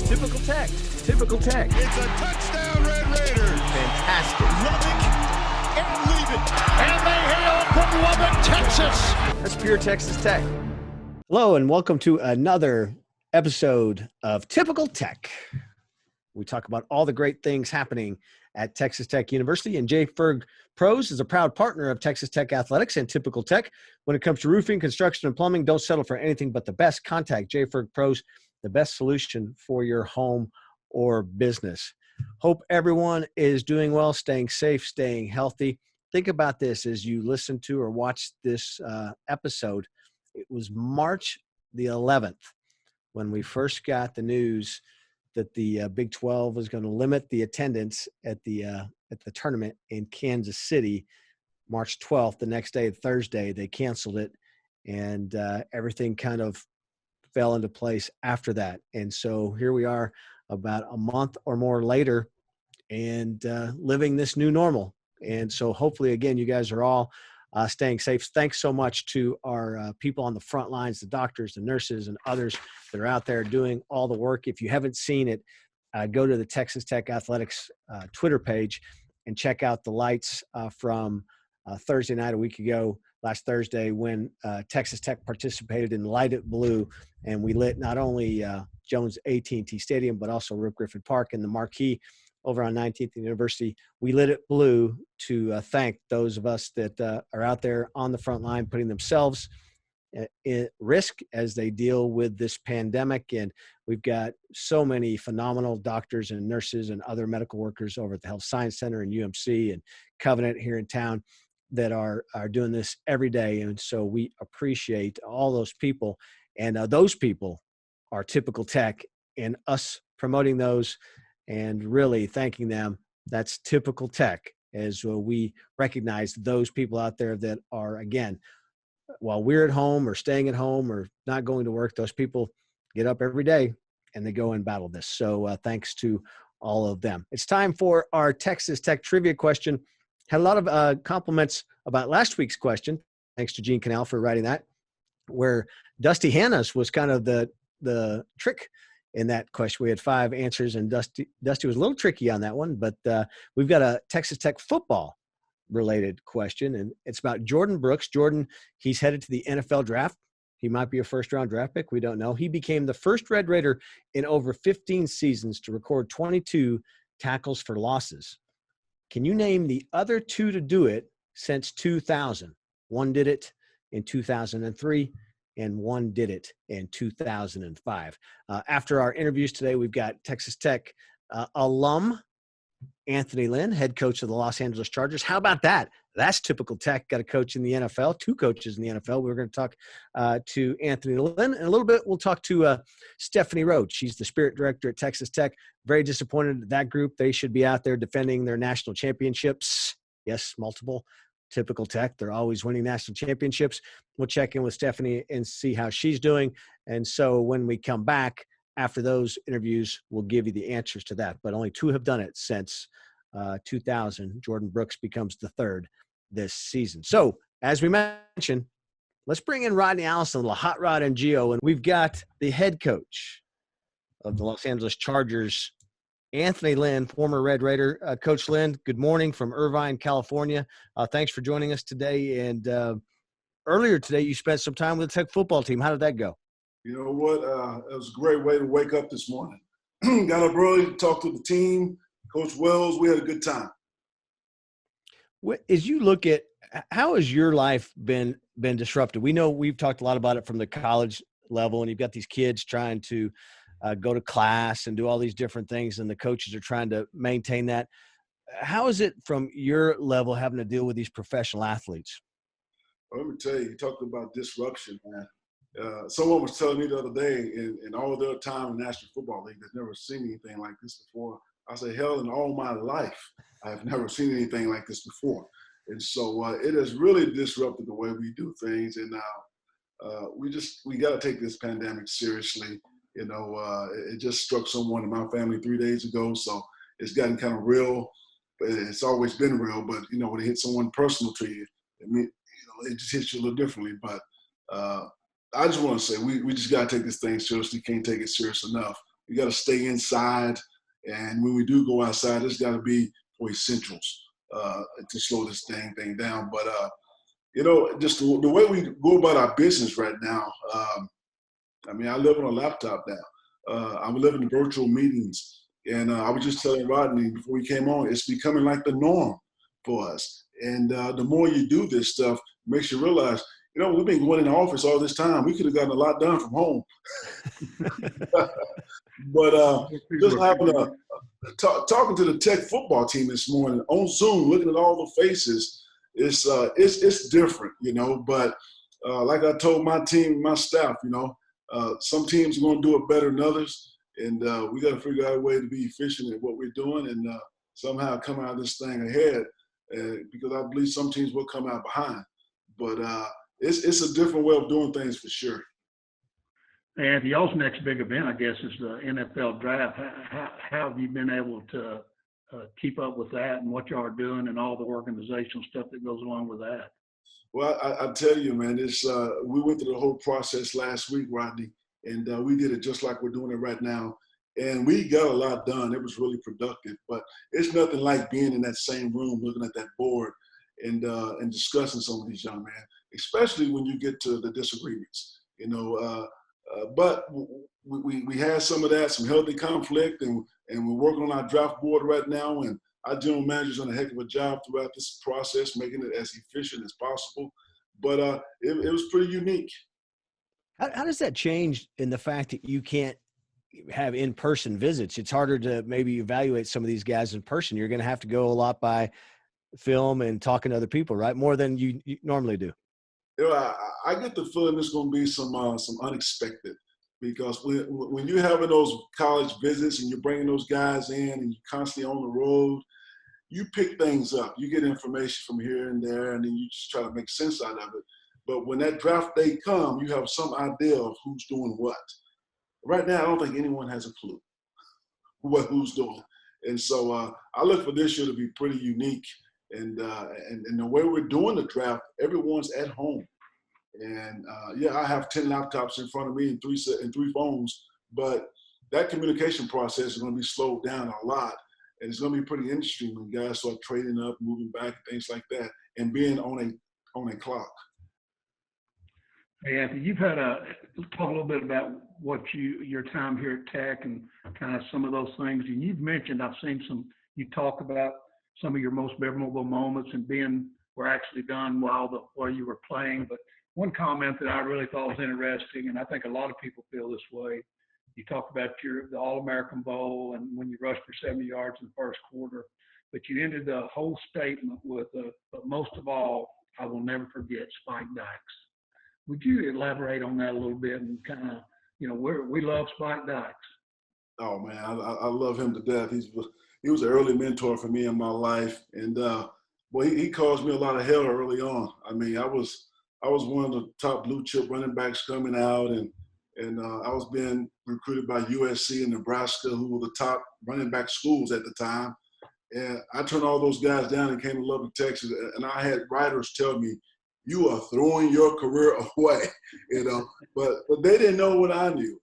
Typical Tech. Typical Tech. It's a touchdown, Red Raiders. Fantastic. Lubbock and leave it. And they hail from Lubbock, Texas. That's pure Texas Tech. Hello, and welcome to another episode of Typical Tech. We talk about all the great things happening at Texas Tech University, and Jay Ferg Pros is a proud partner of Texas Tech Athletics and Typical Tech. When it comes to roofing, construction, and plumbing, don't settle for anything but the best. Contact Jay Ferg Pros, the best solution for your home or business. Hope everyone is doing well, staying safe, staying healthy. Think about this as you listen to or watch this episode. It was March the 11th when we first got the news that the Big 12 was going to limit the attendance at the tournament in Kansas City. March 12th, the next day, Thursday, they canceled it, and everything kind of fell into place after that. And so here we are about a month or more later and living this new normal. And so hopefully, again, you guys are all staying safe. Thanks so much to our people on the front lines, the doctors, the nurses, and others that are out there doing all the work. If you haven't seen it, go to the Texas Tech Athletics Twitter page and check out the lights from Thursday night, a week ago, last Thursday, when Texas Tech participated in Light It Blue, and we lit not only Jones AT&T Stadium, but also Rip Griffin Park and the marquee over on 19th and University. We lit it blue to thank those of us that are out there on the front line, putting themselves at risk as they deal with this pandemic. And we've got so many phenomenal doctors and nurses and other medical workers over at the Health Science Center and UMC and Covenant here in town that are doing this every day. And so we appreciate all those people. And those people are Typical Tech, and us promoting those and really thanking them. That's Typical Tech, as we recognize those people out there that are, again, while we're at home or staying at home or not going to work, those people get up every day and they go and battle this. So thanks to all of them. It's time for our Texas Tech trivia question. Had a lot of compliments about last week's question. Thanks to Gene Canal for writing that, where Dusty Hanna's was kind of the trick in that question. We had 5 answers, and Dusty was a little tricky on that one, but we've got a Texas Tech football related question, and it's about Jordan Brooks. Jordan, he's headed to the NFL draft. He might be a first-round draft pick. We don't know. He became the first Red Raider in over 15 seasons to record 22 tackles for losses. Can you name the other 2 to do it since 2000? One did it in 2003, and one did it in 2005. After our interviews today, we've got Texas Tech alum Anthony Lynn, head coach of the Los Angeles Chargers. How about that? That's Typical Tech. Got a coach in the NFL, 2 coaches in the NFL. We're going to talk to Anthony Lynn. In a little bit, we'll talk to Stephanie Rhode. She's the spirit director at Texas Tech. Very disappointed at that group. They should be out there defending their national championships. Yes, multiple. Typical Tech. They're always winning national championships. We'll check in with Stephanie and see how she's doing. And so when we come back after those interviews, we'll give you the answers to that. But only 2 have done it since 2000. Jordan Brooks becomes the 3rd this season. So as we mentioned, let's bring in Rodney Allison, a little hot rod and Geo. And we've got the head coach of the Los Angeles Chargers, Anthony Lynn, former Red Raider. Coach Lynn, good morning from Irvine, California. Thanks for joining us today. And earlier today, you spent some time with the Tech football team. How did that go? You know what? It was a great way to wake up this morning. Got up early to talk to the team, Coach Wells. We had a good time. As you look at how has your life been disrupted? We know we've talked a lot about it from the college level, and you've got these kids trying to go to class and do all these different things, and the coaches are trying to maintain that. How is it from your level having to deal with these professional athletes? Well, let me tell you talked about disruption, man. Someone was telling me the other day, in all their time in the National Football League, they've never seen anything like this before. I said, hell, in all my life, I've never seen anything like this before. And so it has really disrupted the way we do things. And now we got to take this pandemic seriously. You know, it just struck someone in my family 3 days ago. So it's gotten kind of real. It's always been real. But, you know, when it hits someone personal to you, it just hits you a little differently. But I just want to say we just got to take this thing seriously. Can't take it serious enough. We got to stay inside. And when we do go outside, it's got to be for essentials to slow this thing down. But, just the way we go about our business right now, I live on a laptop now. I'm living in virtual meetings. And I was just telling Rodney before we came on, it's becoming like the norm for us. And the more you do this stuff, it makes you realize, we've been going in the office all this time. We could have gotten a lot done from home. But just having talking to the Tech football team this morning on Zoom, looking at all the faces, it's different, But like I told my team, my staff, some teams are going to do it better than others. And we got to figure out a way to be efficient at what we're doing and somehow come out of this thing ahead because I believe some teams will come out behind. But it's a different way of doing things for sure. And y'all's next big event, I guess, is the NFL draft. How have you been able to keep up with that and what y'all are doing and all the organizational stuff that goes along with that? Well, I tell you, man, we went through the whole process last week, Rodney. And we did it just like we're doing it right now. And we got a lot done. It was really productive. But it's nothing like being in that same room looking at that board and discussing some of these young men, especially when you get to the disagreements. But we had some of that, some healthy conflict, and we're working on our draft board right now. And our general manager's done a heck of a job throughout this process, making it as efficient as possible. But it was pretty unique. How does that change in the fact that you can't have in-person visits? It's harder to maybe evaluate some of these guys in person. You're going to have to go a lot by film and talking to other people, right? More than you normally do. I get the feeling there's going to be some unexpected because when you're having those college visits and you're bringing those guys in and you're constantly on the road, you pick things up. You get information from here and there, and then you just try to make sense out of it. But when that draft day comes, you have some idea of who's doing what. Right now, I don't think anyone has a clue who's doing. And so I look for this year to be pretty unique. And the way we're doing the draft, everyone's at home. And, I have 10 laptops in front of me and three phones. But that communication process is going to be slowed down a lot. And it's going to be pretty interesting when guys start trading up, moving back, things like that, and being on a clock. Hey, Anthony, you've had talk a little bit about what your time here at Tech and kind of some of those things. And you've mentioned, I've seen you talk about some of your most memorable moments and were actually done while you were playing. But one comment that I really thought was interesting, and I think a lot of people feel this way, you talk about the All-American Bowl and when you rushed for 70 yards in the first quarter, but you ended the whole statement with, but most of all, I will never forget Spike Dykes. Would you elaborate on that a little bit and kind of, we love Spike Dykes. Oh man, I love him to death. He was an early mentor for me in my life, and he caused me a lot of hell early on. I mean, I was one of the top blue chip running backs coming out, and I was being recruited by USC and Nebraska, who were the top running back schools at the time. And I turned all those guys down and came to Lubbock, Texas, and I had writers tell me, "You are throwing your career away," But they didn't know what I knew.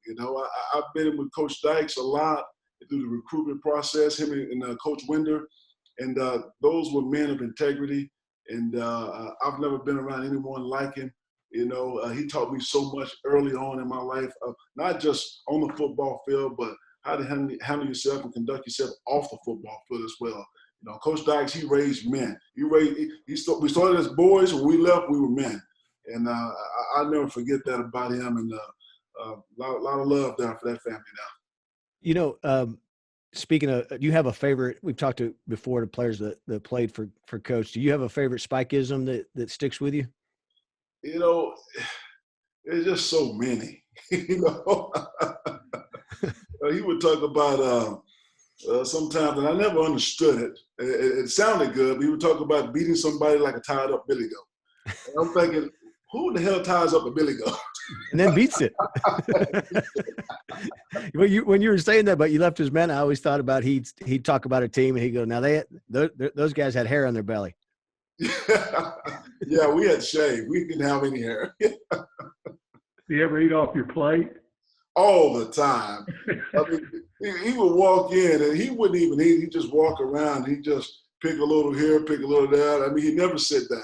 I've been with Coach Dykes a lot through the recruitment process, him and Coach Winder, and those were men of integrity. And I've never been around anyone like him. He taught me so much early on in my life, not just on the football field, but how to handle yourself and conduct yourself off the football field as well. Coach Dykes, he raised men. We started as boys. When we left, we were men. And I'll never forget that about him. And a lot of love there for that family now. Speaking of, do you have a favorite? We've talked to before the players that played for Coach. Do you have a favorite Spikeism that sticks with you? There's just so many. He would talk about sometimes, and I never understood it. It sounded good, but he would talk about beating somebody like a tied up billy goat. And I'm thinking, who the hell ties up a billy goat? And then beats it. When you were saying that, but you left his men, I always thought about he'd talk about a team and he'd go, now those guys had hair on their belly. Yeah, we had shave. We didn't have any hair. Do you ever eat off your plate? all the time. I mean, he would walk in and he wouldn't even eat. He'd just walk around. He'd just pick a little here, pick a little there. I mean, he'd never sit down.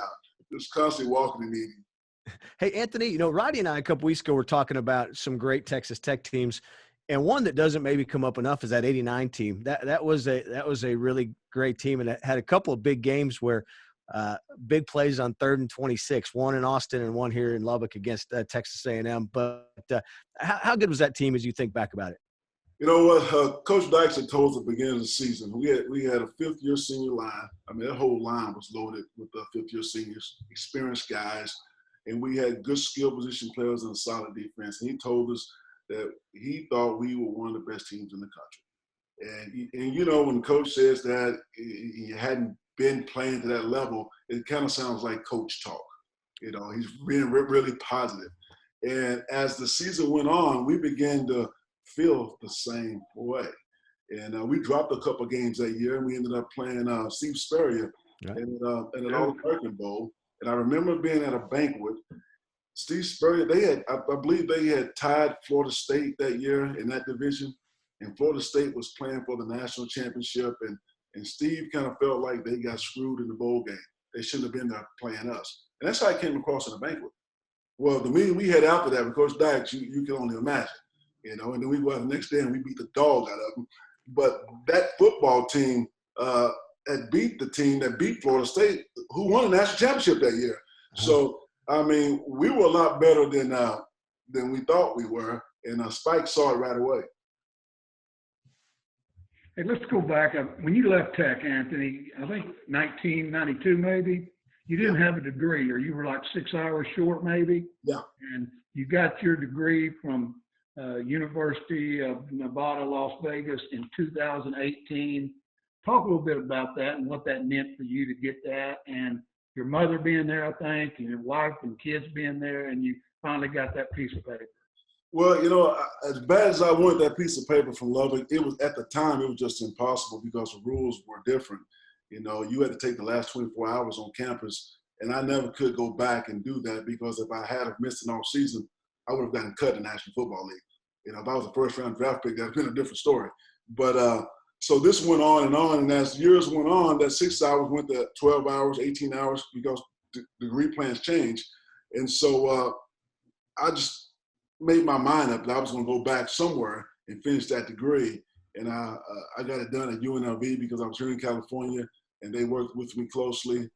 Just constantly walking and eating. Hey, Anthony, Roddy and I a couple weeks ago were talking about some great Texas Tech teams, and one that doesn't maybe come up enough is that '89 team. That was a really great team, and it had a couple of big games where big plays on 3rd and 26, one in Austin and one here in Lubbock against Texas A&M. But how good was that team as you think back about it? You know what? Coach Dykes had told us at the beginning of the season, we had a fifth-year senior line. I mean, that whole line was loaded with fifth-year seniors, experienced guys, and we had good skill position players and a solid defense. And he told us that he thought we were one of the best teams in the country. And when Coach says that he hadn't been playing to that level, it kind of sounds like coach talk. He's being really positive. And as the season went on, we began to feel the same way. And we dropped a couple games that year, and we ended up playing Steve Spurrier in an All-American Bowl. And I remember being at a banquet. Steve Spurrier, I believe they had tied Florida State that year in that division, and Florida State was playing for the national championship, and Steve kind of felt like they got screwed in the bowl game. They shouldn't have been there playing us. And that's how I came across in the banquet. Well, the meeting we had after that with Coach Dykes, you can only imagine. And then we go out the next day and we beat the dog out of them. But that football team had beat the team that beat Florida State, who won the national championship that year. So, I mean, we were a lot better than we thought we were, and Spike saw it right away. Hey, let's go back. When you left Tech, Anthony, I think 1992 maybe, you didn't have a degree, or you were like 6 hours short maybe? Yeah. And you got your degree from University of Nevada, Las Vegas in 2018. Talk a little bit about that and what that meant for you to get that, and your mother being there, I think, and your wife and kids being there, and you finally got that piece of paper. Well, as bad as I wanted that piece of paper from Lubbock, it was at the time it was just impossible because the rules were different. You had to take the last 24 hours on campus, and I never could go back and do that because if I had missed an off season, I would have gotten cut in the National Football League. If I was a first-round draft pick, that would have been a different story. But so this went on, and as years went on, that 6 hours went to 12 hours, 18 hours because degree plans changed. And so I just made my mind up that I was going to go back somewhere and finish that degree. And I got it done at UNLV because I was here in California, and they worked with me closely.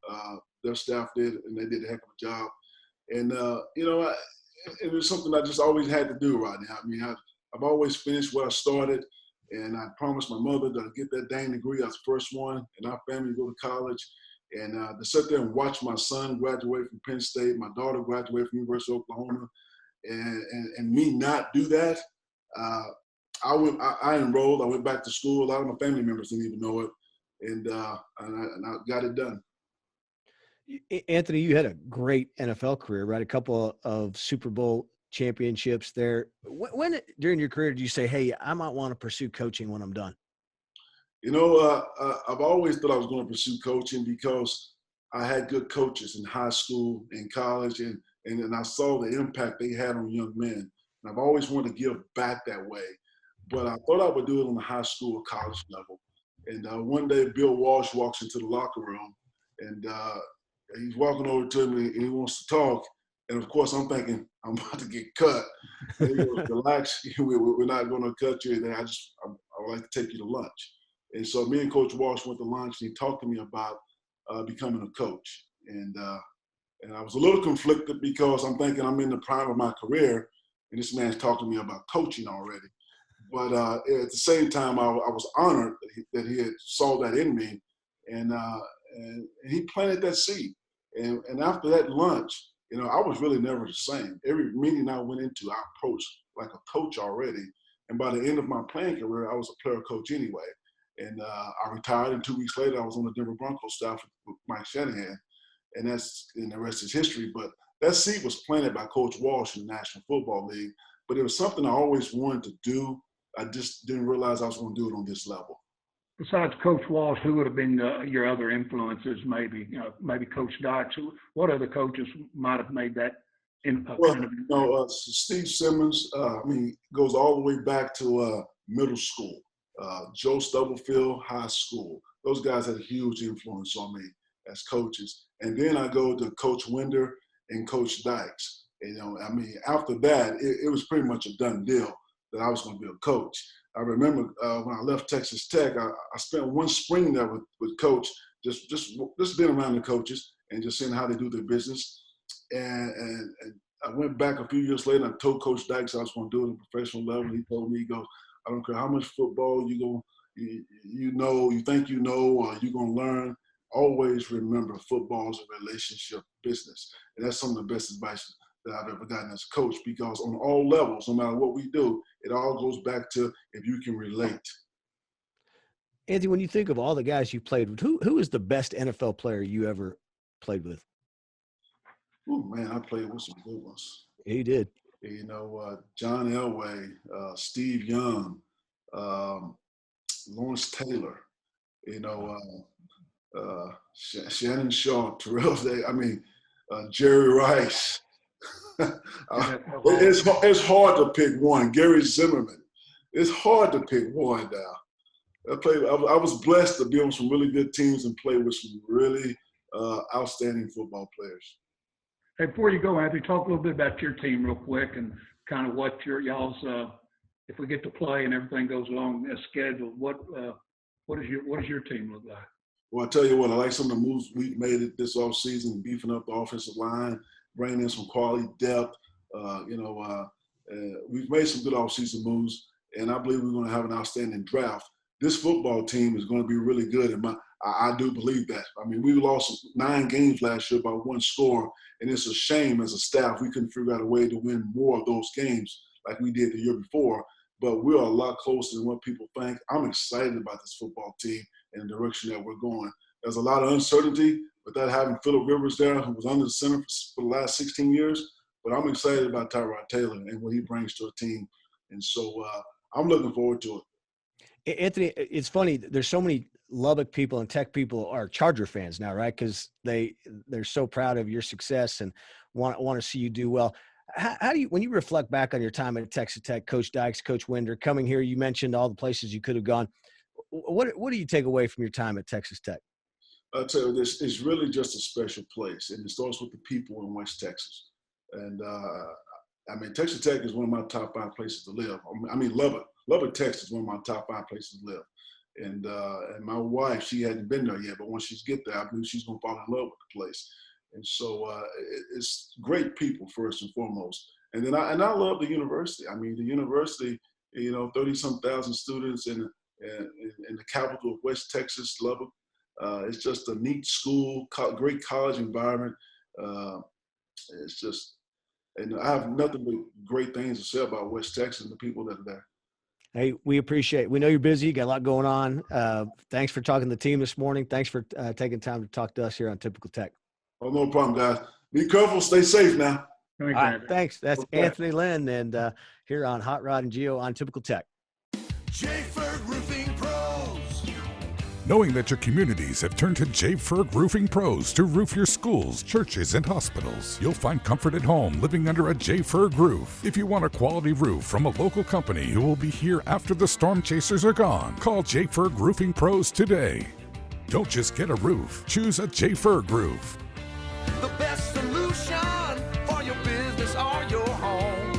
Their staff did, and they did a heck of a job. And, it was something I just always had to do, Rodney. I mean, I've always finished what I started, and I promised my mother that I'd get that dang degree. I was the first one in our family to go to college. And to sit there and watch my son graduate from Penn State, my daughter graduate from University of Oklahoma, and me not do that, I enrolled. I went back to school. A lot of my family members didn't even know it, and I got it done. Anthony, you had a great NFL career, right? A couple of Super Bowl championships there. When during your career did you say, hey, I might want to pursue coaching when I'm done? I've always thought I was going to pursue coaching because I had good coaches in high school and college, and I saw the impact they had on young men. And I've always wanted to give back that way. But I thought I would do it on the high school or college level. And one day Bill Walsh walks into the locker room, and he's walking over to me, and he wants to talk. And, of course, I'm thinking, I'm about to get cut. And he goes, relax, we're not going to cut you. And I would like to take you to lunch. And so me and Coach Walsh went to lunch, and he talked to me about becoming a coach. And I was a little conflicted because I'm thinking I'm in the prime of my career, and this man's talking to me about coaching already. But at the same time, I was honored that he had saw that in me, and he planted that seed. And after that lunch, I was really never the same. Every meeting I went into, I approached like a coach already. And by the end of my playing career, I was a player coach anyway. And I retired, and 2 weeks later, I was on the Denver Broncos staff with Mike Shanahan. And the rest is history. But that seed was planted by Coach Walsh in the National Football League. But it was something I always wanted to do. I just didn't realize I was going to do it on this level. Besides Coach Walsh, who would have been your other influences? Maybe Coach Dykes. What other coaches might have made that in Well, kind of? Steve Simmons, goes all the way back to middle school, Joe Stubblefield High School. Those guys had a huge influence on me as coaches. And then I go to Coach Winder and Coach Dykes. After that, it was pretty much a done deal that I was going to be a coach. I remember when I left Texas Tech, I spent one spring there with Coach, just being around the coaches and just seeing how they do their business. And I went back a few years later and I told Coach Dykes I was going to do it at a professional level. He told me, he goes, I don't care how much football you think you know, or you're going to learn. Always remember football is a relationship business. And that's some of the best advice that I've ever gotten as a coach, because on all levels, no matter what we do, it all goes back to if you can relate. Anthony, when you think of all the guys you played with, who is the best NFL player you ever played with? Oh, man, I played with some good ones. Yeah, you did. John Elway, Steve Young, Lawrence Taylor, Shannon Sharp, Terrell Day, Jerry Rice. It's hard to pick one. Gary Zimmerman. It's hard to pick one now. I was blessed to be on some really good teams and play with some really outstanding football players. Hey, before you go, Anthony, talk a little bit about your team real quick and kind of what y'all's if we get to play and everything goes along as scheduled, what does your team look like? Well, I tell you what, I like some of the moves we've made it this offseason, beefing up the offensive line, bringing in some quality depth. We've made some good offseason moves, and I believe we're going to have an outstanding draft. This football team is going to be really good, and I do believe that. We lost 9 games last year by 1 score, and it's a shame as a staff we couldn't figure out a way to win more of those games like we did the year before. But we're a lot closer than what people think. I'm excited about this football team and the direction that we're going. There's a lot of uncertainty without having Phillip Rivers there, who was under the center for the last 16 years. But I'm excited about Tyrod Taylor and what he brings to a team. And so I'm looking forward to it. Anthony, it's funny. There's so many Lubbock people and Tech people are Charger fans now, right? Because they're so proud of your success and want to see you do well. How do you, when you reflect back on your time at Texas Tech, Coach Dykes, Coach Winder, coming here, you mentioned all the places you could have gone. What do you take away from your time at Texas Tech? I'll tell you this, it's really just a special place, and it starts with the people in West Texas. And Texas Tech is one of my top 5 places to live. Lubbock, Texas is one of my top 5 places to live. And my wife, she hadn't been there yet, but once she's get there, I believe she's going to fall in love with the place. And so it's great people first and foremost. And then I love the university. The university, 30-some thousand students in the capital of West Texas, Lubbock. It's just a neat school, great college environment. It's just, and I have nothing but great things to say about West Texas and the people that are there. Hey, we appreciate it. We know you're busy. You got a lot going on. Thanks for talking to the team this morning. Thanks for taking time to talk to us here on Typical Tech. Oh, no problem, guys. Be careful. Stay safe now. All right, thanks. That's okay. Anthony Lynn, and here on Hot Rod and Geo on Typical Tech. J-Ferg Roofing Pros. Knowing that your communities have turned to J-Ferg Roofing Pros to roof your schools, churches, and hospitals, you'll find comfort at home living under a J-Ferg roof. If you want a quality roof from a local company who will be here after the storm chasers are gone, call J-Ferg Roofing Pros today. Don't just get a roof. Choose a J-Ferg roof. The best solution for your business or your home.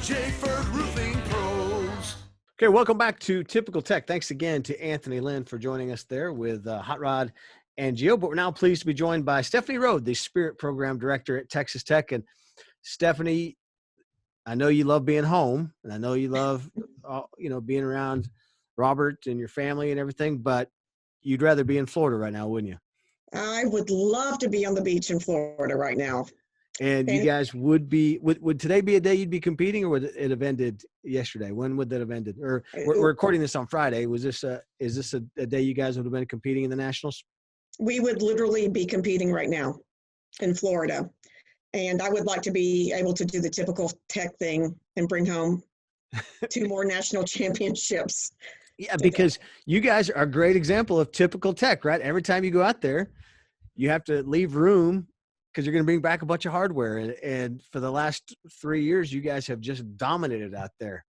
J-Ferg Roofing Pros. Okay, welcome back to Typical Tech. Thanks again to Anthony Lynn for joining us there with Hot Rod and Geo. But we're now pleased to be joined by Stephanie Rhode, the Spirit Program Director at Texas Tech. And Stephanie, I know you love being home, and I know you love, being around Robert and your family and everything, but you'd rather be in Florida right now, wouldn't you? I would love to be on the beach in Florida right now. And you guys would today be a day you'd be competing, or would it have ended yesterday? When would that have ended? Or we're recording this on Friday. Is this a day you guys would have been competing in the Nationals? We would literally be competing right now in Florida. And I would like to be able to do the Typical Tech thing and bring home 2 more national championships. Yeah, because you guys are a great example of Typical Tech, right? Every time you go out there, you have to leave room because you're going to bring back a bunch of hardware. And for the last 3 years, you guys have just dominated out there.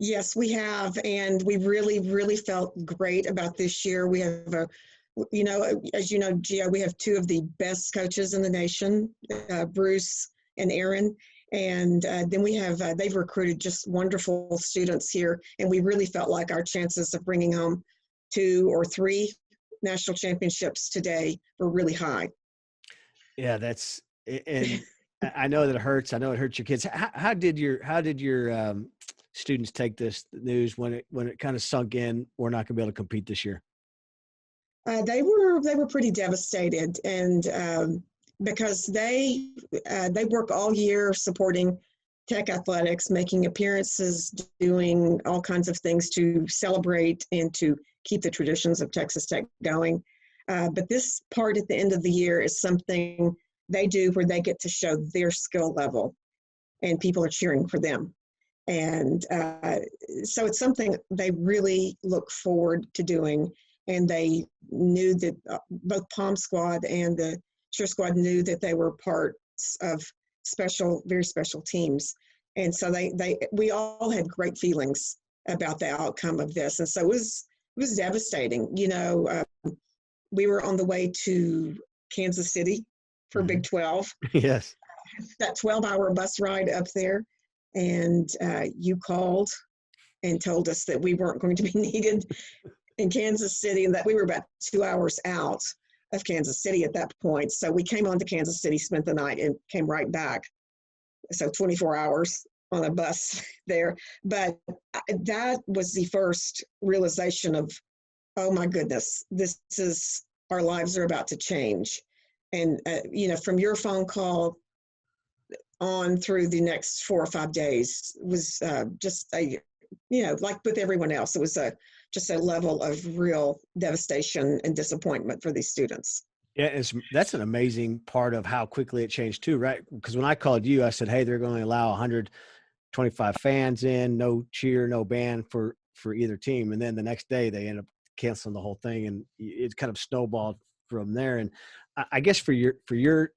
Yes, we have. And we really, really felt great about this year. We have as you know, Gio, we have two of the best coaches in the nation, Bruce and Aaron. And then we have, they've recruited just wonderful students here. And we really felt like our chances of bringing home 2 or 3 national championships today were really high. Yeah, and I know that it hurts. I know it hurts your kids. How did your students take this news when it kind of sunk in? We're not going to be able to compete this year. They were pretty devastated, and because they work all year supporting Tech athletics, making appearances, doing all kinds of things to celebrate and to keep the traditions of Texas Tech going. But this part at the end of the year is something they do where they get to show their skill level, and people are cheering for them. And so it's something they really look forward to doing. And they knew that both Palm Squad and the Cheer Squad knew that they were parts of very special teams. And so we all had great feelings about the outcome of this. And so it was devastating. We were on the way to Kansas City for Big 12. Yes. That 12-hour bus ride up there. And you called and told us that we weren't going to be needed in Kansas City, and that we were about 2 hours out of Kansas City at that point. So we came on to Kansas City, spent the night, and came right back. So 24 hours on a bus there. But that was the first realization of, oh my goodness, our lives are about to change. And, from your phone call on through the next 4 or 5 days was just like with everyone else, it was just a level of real devastation and disappointment for these students. Yeah, that's an amazing part of how quickly it changed too, right? Because when I called you, I said, hey, they're going to allow 125 fans in, no cheer, no band for either team. And then the next day they end up canceling the whole thing, and it kind of snowballed from there. And I guess for your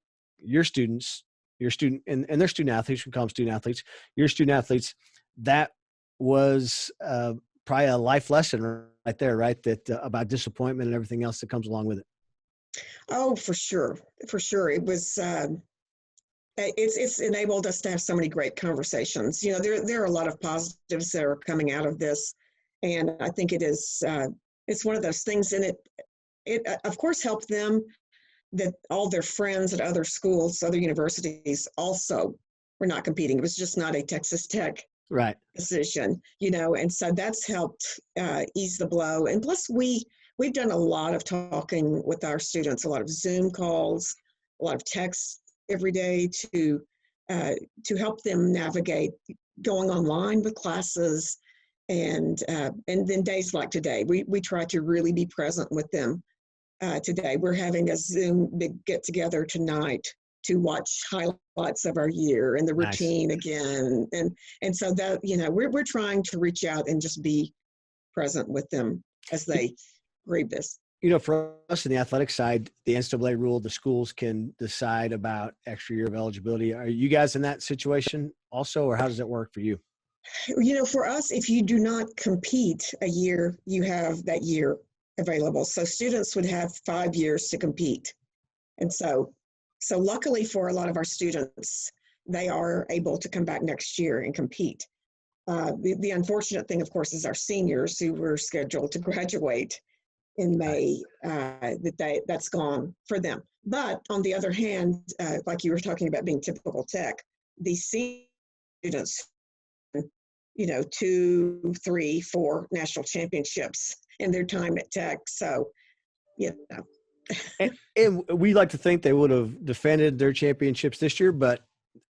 students, and their student athletes, we call them student athletes, your student athletes, that was probably a life lesson right there, right? That about disappointment and everything else that comes along with it. Oh, for sure. It was, it's enabled us to have so many great conversations. There are a lot of positives that are coming out of this. And I think it is, it's one of those things, and it of course helped them that all their friends at other schools, other universities also were not competing. It was just not a Texas Tech decision, and so that's helped ease the blow. And plus we've done a lot of talking with our students, a lot of Zoom calls, a lot of texts every day to help them navigate going online with classes. And then days like today, we try to really be present with them. Today, we're having a Zoom big get together tonight to watch highlights of our year and the routine again. And so that, we're trying to reach out and just be present with them as they read this. For us in the athletic side, the NCAA rule, the schools can decide about extra year of eligibility. Are you guys in that situation also, or how does it work for you? For us, if you do not compete a year, you have that year available. So students would have 5 years to compete. And so luckily for a lot of our students, they are able to come back next year and compete. The unfortunate thing, of course, is our seniors who were scheduled to graduate in May, that's gone for them. But on the other hand, like you were talking about being typical Tech, the students, 2, 3, 4 national championships in their time at Tech. So, And we like to think they would have defended their championships this year, but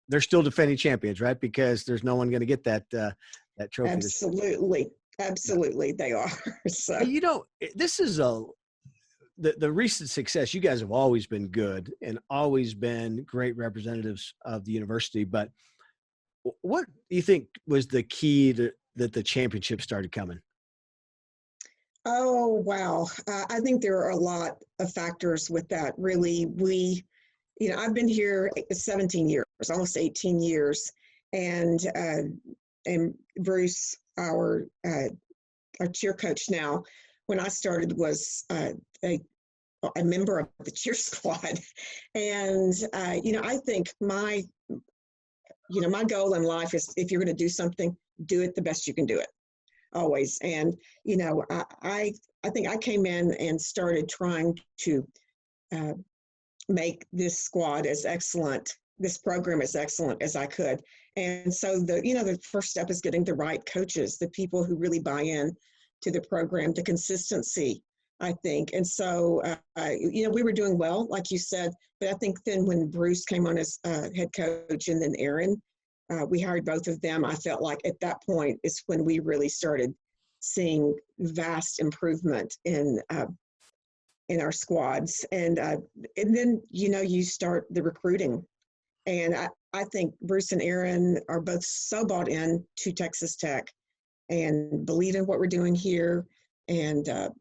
they're still defending champions, right? Because there's no one going to get that trophy. Absolutely, they are. So this is the recent success. You guys have always been good and always been great representatives of the university. But what do you think was the key that the championship started coming? Oh, wow. I think there are a lot of factors with that. Really, we I've been here 17 years, almost 18 years. And Bruce, our cheer coach now, when I started was a member of the cheer squad. And, I think my goal in life is, if you're going to do something, do it the best you can do it, always. And, I think I came in and started trying to make this squad as excellent, this program as excellent as I could. And so the first step is getting the right coaches, the people who really buy in to the program, the consistency, I think. And so, we were doing well, like you said, but I think then when Bruce came on as head coach and then Aaron, we hired both of them. I felt like at that point is when we really started seeing vast improvement in our squads. And then, you start the recruiting. And I think Bruce and Aaron are both so bought in to Texas Tech and believe in what we're doing here. And, all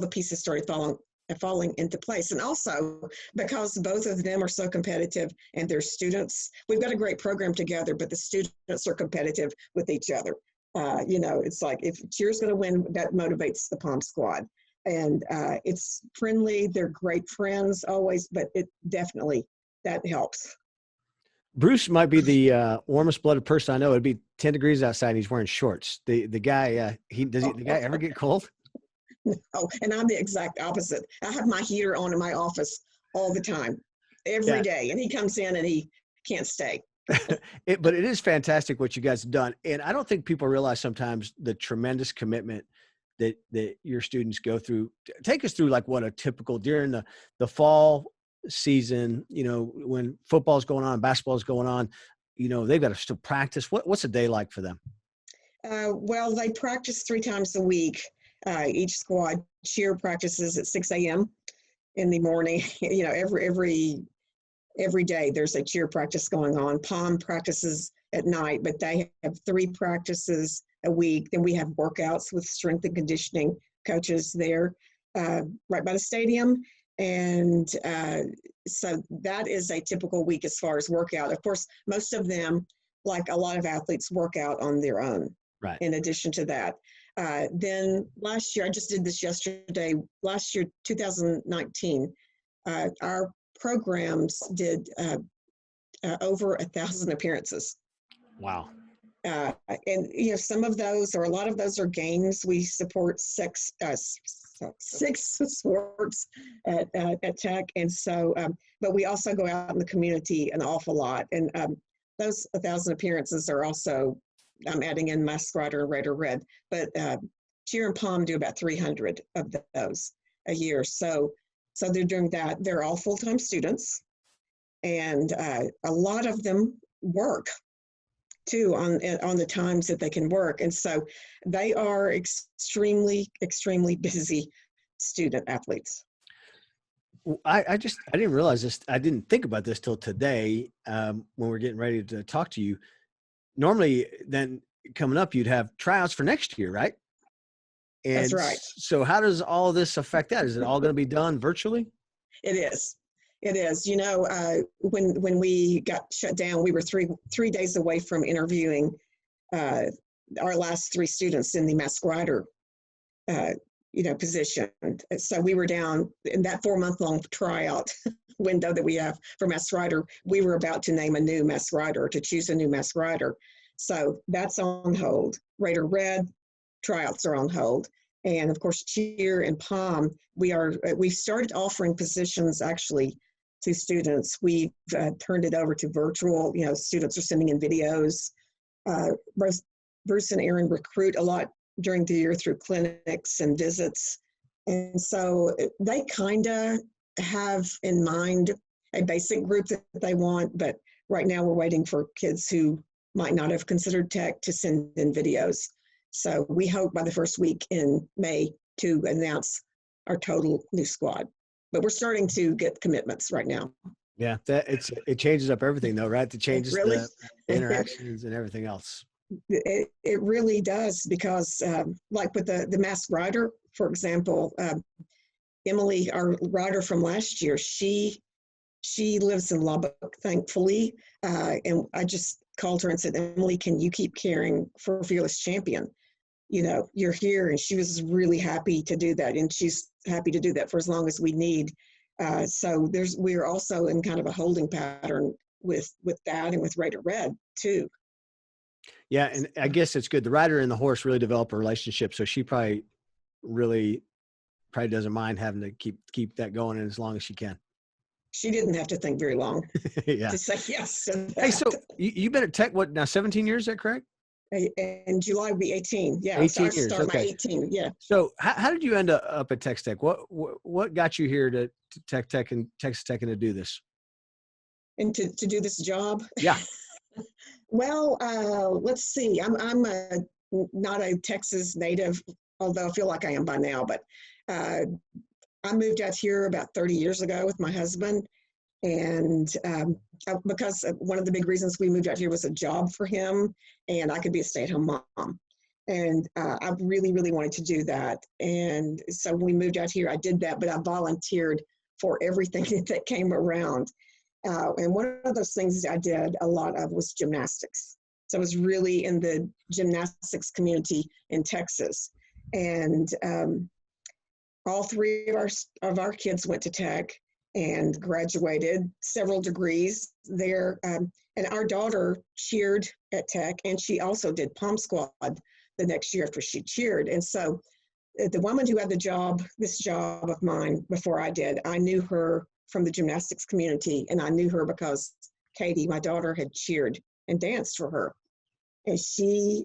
the pieces started falling into place. And also because both of them are so competitive and their students, we've got a great program together, but the students are competitive with each other. It's like, if cheer's going to win, that motivates the Palm squad. And it's friendly. They're great friends always, but it definitely, that helps. Bruce might be the warmest blooded person I know. It'd be 10 degrees outside and he's wearing shorts. The guy, the guy ever get cold? No, and I'm the exact opposite. I have my heater on in my office all the time, every day. And he comes in and he can't stay. But it is fantastic what you guys have done. And I don't think people realize sometimes the tremendous commitment that your students go through. Take us through like what a typical, during the fall season, when football's going on, basketball's going on, they've got to still practice. What's a day like for them? Well, they practice 3 times a week. Each squad. Cheer practices at 6 a.m. in the morning. Every day there's a cheer practice going on. Palm practices at night, but they have 3 practices a week. Then we have workouts with strength and conditioning coaches there right by the stadium. And so that is a typical week as far as workout. Of course, most of them, like a lot of athletes, work out on their own. Right. In addition to that. Then last year, I just did this yesterday, last year, 2019, our programs did over 1,000 appearances. Wow. And, some of those, or a lot of those, are games. We support 6 sports at Tech. And so, but we also go out in the community an awful lot. And those 1,000 appearances are also, I'm adding in Mask Rider and Raider Red, but Cheer and Palm do about 300 of those a year. So they're doing that. They're all full-time students, and a lot of them work too on the times that they can work. And so they are extremely, extremely busy student athletes. I didn't realize this. I didn't think about this till today when we're getting ready to talk to you. Normally, then coming up, you'd have tryouts for next year, right? And that's right. So how does all of this affect that? Is it all going to be done virtually? It is. It is. When we got shut down, we were three days away from interviewing our last 3 students in the Mask Rider, position. So we were down in that 4-month-long tryout window that we have for Mask Rider. We were about to name a new Mask Rider, to choose a new Mask Rider. So that's on hold. Raider Red tryouts are on hold. And of course, Cheer and Palm, we've started offering positions actually to students. We've turned it over to virtual. Students are sending in videos. Bruce and Aaron recruit a lot during the year through clinics and visits. And so they kind of have in mind a basic group that they want, but right now we're waiting for kids who might not have considered Tech to send in videos. So we hope by the first week in May to announce our total new squad. But we're starting to get commitments right now. Yeah, it changes up everything though, right? It changes really? the interactions and everything else. It really does, because like with the Masked Rider, for example, Emily, our rider from last year, she lives in Lubbock, thankfully. And I just called her and said, Emily, can you keep caring for Fearless Champion? You know, you're here. And she was really happy to do that. And she's happy to do that for as long as we need. So we're also in kind of a holding pattern with that and with Raider Red too. Yeah. And I guess it's good. The rider and the horse really develop a relationship. So she probably doesn't mind having to keep that going as long as she can. She didn't have to think very long Yeah. to say yes to that. Hey, so you've been at Tech, what now, 17 years, is that correct? In July will be 18. Yeah. 18 so I years. start Okay. my 18. Yeah. So how did you end up at Texas Tech? What got you here to Tech and Texas Tech and to do this? And to do this job? Yeah. Well, let's see. I'm not a Texas native, although I feel like I am by now, but I moved out here about 30 years ago with my husband. And because one of the big reasons we moved out here was a job for him, and I could be a stay-at-home mom. And I really, really wanted to do that. And so when we moved out here, I did that, but I volunteered for everything that came around. And one of those things I did a lot of was gymnastics. So I was really in the gymnastics community in Texas. And all three of our kids went to Tech and graduated several degrees there. And our daughter cheered at Tech, and she also did Pom Squad the next year after she cheered. And so the woman who had this job of mine before I did, I knew her from the gymnastics community, and I knew her because Katie, my daughter, had cheered and danced for her. And she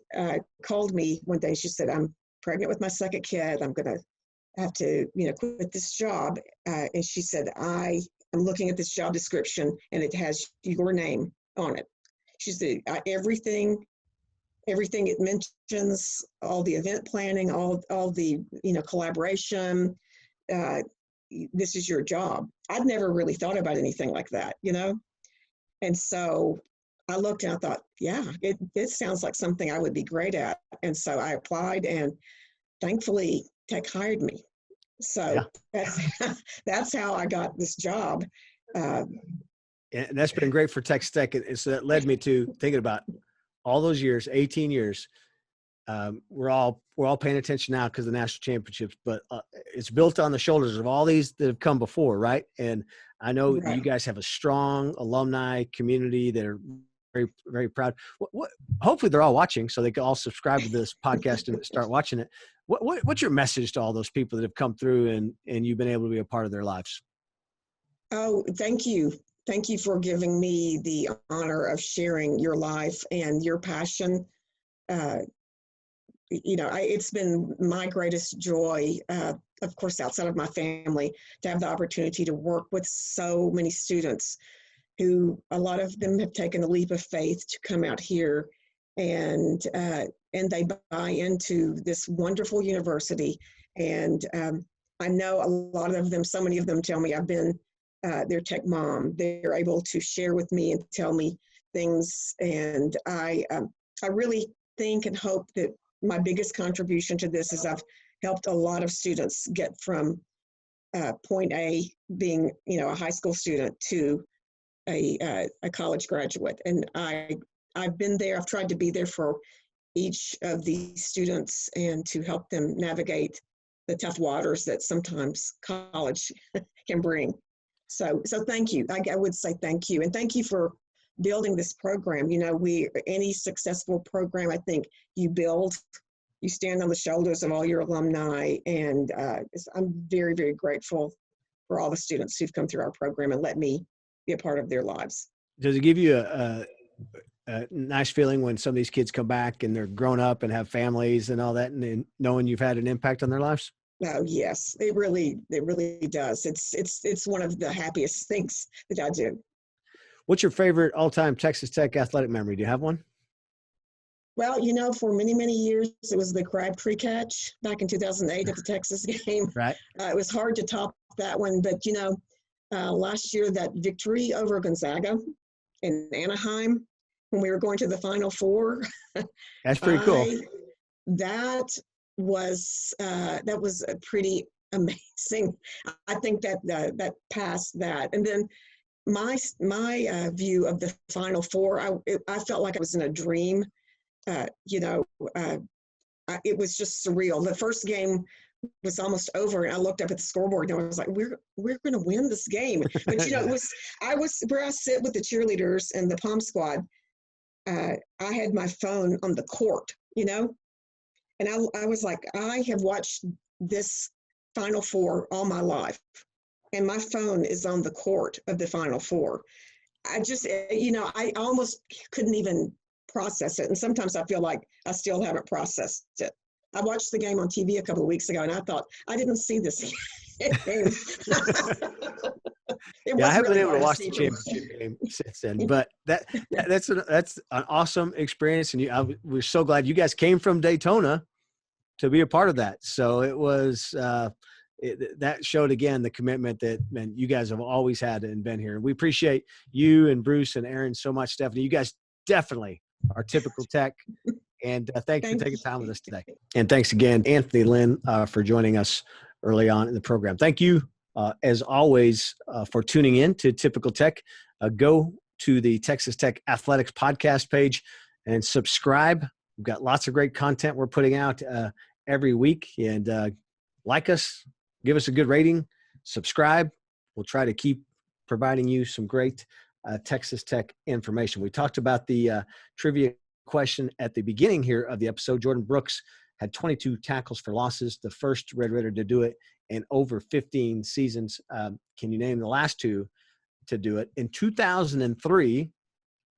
called me one day. She said, I'm pregnant with my second kid. I'm going to have to, quit this job. And she said, I am looking at this job description and it has your name on it. She said, everything it mentions, all the event planning, all the, collaboration, this is your job. I'd never really thought about anything like that, And so I looked and I thought, yeah, it sounds like something I would be great at. And so I applied, and thankfully Tech hired me. So that's how I got this job. And that's been great for Texas Tech. And so that led me to thinking about all those years, 18 years. We're all paying attention now because of the national championships, but it's built on the shoulders of all these that have come before, right? And I know you guys have a strong alumni community that are very, very proud. Hopefully they're all watching, so they can all subscribe to this podcast and start watching it. What's your message to all those people that have come through and you've been able to be a part of their lives? Oh, thank you. Thank you for giving me the honor of sharing your life and your passion. It's been my greatest joy, of course, outside of my family, to have the opportunity to work with so many students who, a lot of them have taken a leap of faith to come out here, and they buy into this wonderful university. And I know a lot of them, so many of them tell me I've been their Tech mom. They're able to share with me and tell me things. And I really think and hope that my biggest contribution to this is I've helped a lot of students get from point A, being, a high school student, to a college graduate. And I've been there. I've tried to be there for each of these students and to help them navigate the tough waters that sometimes college can bring. So thank you. I would say thank you. And thank you for building this program. Any successful program, I think you stand on the shoulders of all your alumni. And I'm very, very grateful for all the students who've come through our program and let me be a part of their lives. Does it give you a nice feeling when some of these kids come back and they're grown up and have families and all that, and knowing you've had an impact on their lives? Oh, yes, it really does. It's one of the happiest things that I do. What's your favorite all-time Texas Tech athletic memory? Do you have one? Well, for many, many years, it was the Crabtree catch back in 2008 at the Texas game. Right. It was hard to top that one, but, last year, that victory over Gonzaga in Anaheim, when we were going to the Final Four. That's pretty cool. That was a pretty amazing. I think that that passed that. And then my view of the Final Four, I felt like I was in a dream. It was just surreal. The first game was almost over, and I looked up at the scoreboard, and I was like, "We're going to win this game." But I was where I sit with the cheerleaders and the Pom Squad. I had my phone on the court, and I was like, I have watched this Final Four all my life, and my phone is on the court of the Final Four. I just, I almost couldn't even process it. And sometimes I feel like I still haven't processed it. I watched the game on TV a couple of weeks ago, and I thought, I didn't see this game. I haven't been able to watch the championship game since then, but that's an awesome experience. And we're so glad you guys came from Daytona to be a part of that. So it was that showed again the commitment that you guys have always had and been here. And we appreciate you and Bruce and Aaron so much, Stephanie. You guys definitely are typical tech. And thanks for taking time with us today. And thanks again, Anthony Lynn, for joining us early on in the program. Thank you, as always, for tuning in to Typical Tech. Go to the Texas Tech Athletics podcast page and subscribe. We've got lots of great content we're putting out every week. And like us, give us a good rating, subscribe. We'll try to keep providing you some great Texas Tech information. We talked about the trivia question at the beginning here of the episode. Jordan Brooks had 22 tackles for losses, the first Red Raider to do it in over 15 seasons. Can you name the last two to do it? In 2003,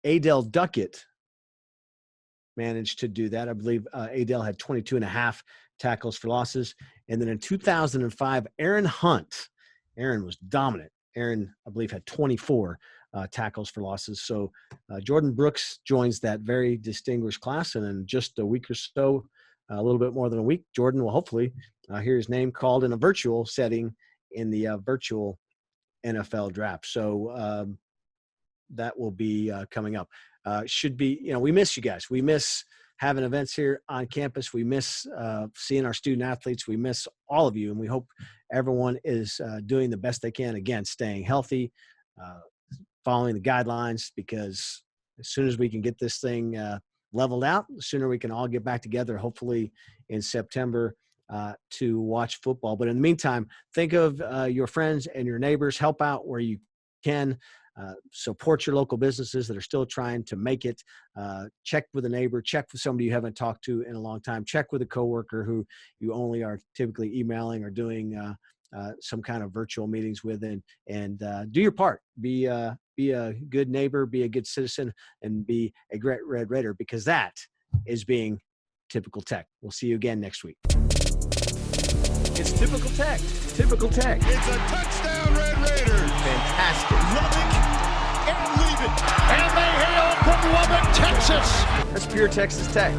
Adele Duckett managed to do that. I believe Adele had 22 and a half tackles for losses. And then in 2005, Aaron Hunt. Aaron was dominant. Aaron, I believe, had 24 tackles for losses. So Jordan Brooks joins that very distinguished class. And in just a week or so, a little bit more than a week, Jordan will hopefully hear his name called in a virtual setting in the virtual NFL draft. So that will be coming up. Should be, we miss you guys. We miss having events here on campus. We miss seeing our student athletes. We miss all of you. And we hope everyone is doing the best they can, again, staying healthy, following the guidelines, because as soon as we can get this thing leveled out, the sooner we can all get back together, hopefully in September, to watch football. But in the meantime, think of your friends and your neighbors. Help out where you can. Support your local businesses that are still trying to make it. Check with a neighbor. Check with somebody you haven't talked to in a long time. Check with a coworker who you only are typically emailing or doing some kind of virtual meetings with, and do your part. Be a good neighbor, be a good citizen, and be a great Red Raider, because that is being Typical Tech. We'll see you again next week. It's Typical Tech. Typical Tech. It's a touchdown, Red Raiders. Fantastic. Lubbock and leave it. And they hail from Lubbock, Texas. That's pure Texas Tech.